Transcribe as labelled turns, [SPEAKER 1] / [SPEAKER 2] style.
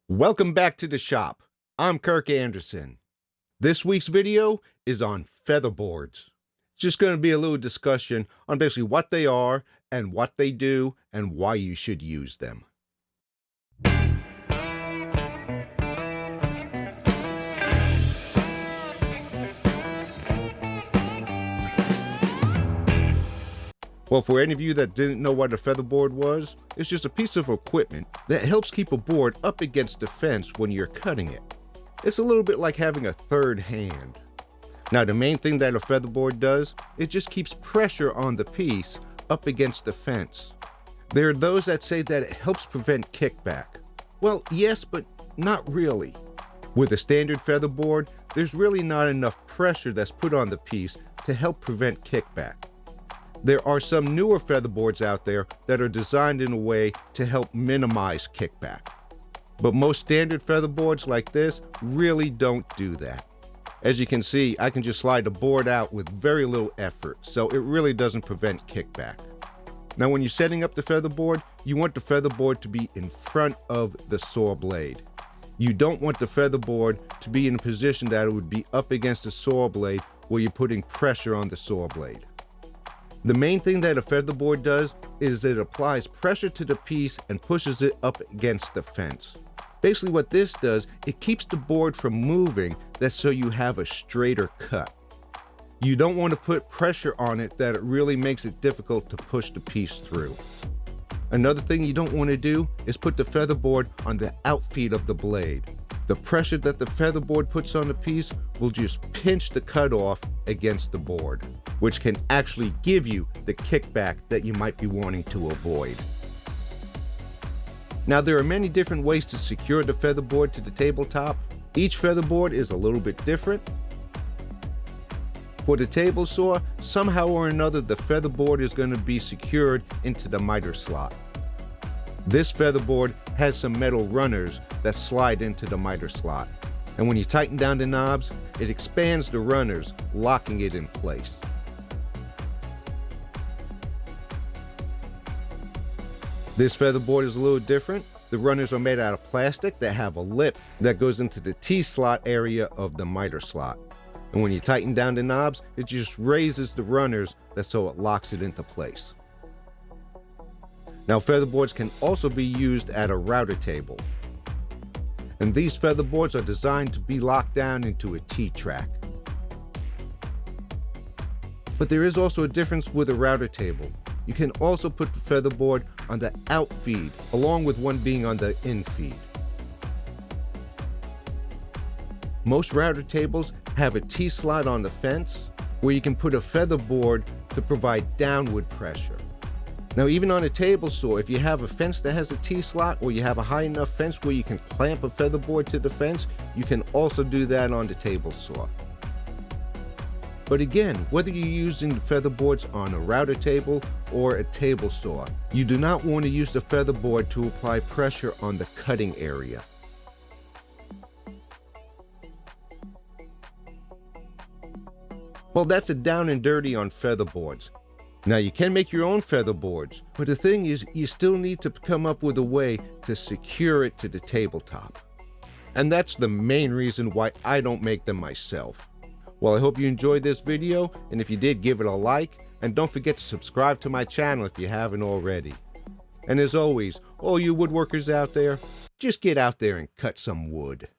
[SPEAKER 1] Welcome back to the shop. I'm Kirk Anderson. This week's video is on featherboards. Just going to be a little discussion on basically what they are and what they do and why you should use them. Well, for any of you that didn't know what a featherboard was, it's just a piece of equipment that helps keep a board up against the fence when you're cutting it. It's a little bit like having a third hand. Now, the main thing that a featherboard does, it just keeps pressure on the piece up against the fence. There are those that say that it helps prevent kickback. Well, yes, but not really. With a standard featherboard, there's really not enough pressure that's put on the piece to help prevent kickback. There are some newer featherboards out there that are designed in a way to help minimize kickback. But most standard featherboards like this really don't do that. As you can see, I can just slide the board out with very little effort, so it really doesn't prevent kickback. Now, when you're setting up the featherboard, you want the featherboard to be in front of the saw blade. You don't want the featherboard to be in a position that it would be up against the saw blade where you're putting pressure on the saw blade. The main thing that a featherboard does is it applies pressure to the piece and pushes it up against the fence. Basically what this does, it keeps the board from moving, that's so you have a straighter cut. You don't want to put pressure on it that it really makes it difficult to push the piece through. Another thing you don't want to do is put the featherboard on the outfeed of the blade. The pressure that the featherboard puts on the piece will just pinch the cut off against the board, which can actually give you the kickback that you might be wanting to avoid. Now, there are many different ways to secure the featherboard to the tabletop. Each featherboard is a little bit different. For the table saw, somehow or another the featherboard is going to be secured into the miter slot. This featherboard has some metal runners that slide into the miter slot. And when you tighten down the knobs, it expands the runners, locking it in place. This featherboard is a little different. The runners are made out of plastic that have a lip that goes into the T-slot area of the miter slot. And when you tighten down the knobs, it just raises the runners so it locks it into place. Now, featherboards can also be used at a router table. And these featherboards are designed to be locked down into a T-track. But there is also a difference with a router table. You can also put the featherboard on the outfeed, along with one being on the infeed. Most router tables have a T-slot on the fence where you can put a featherboard to provide downward pressure. Now, even on a table saw, if you have a fence that has a T-slot or you have a high enough fence where you can clamp a featherboard to the fence, you can also do that on the table saw. But again, whether you're using the featherboards on a router table or a table saw, you do not want to use the featherboard to apply pressure on the cutting area. Well, that's a down and dirty on featherboards. Now, you can make your own featherboards, but the thing is, you still need to come up with a way to secure it to the tabletop. And that's the main reason why I don't make them myself. Well, I hope you enjoyed this video, and if you did, give it a like, and don't forget to subscribe to my channel if you haven't already. And as always, all you woodworkers out there, just get out there and cut some wood.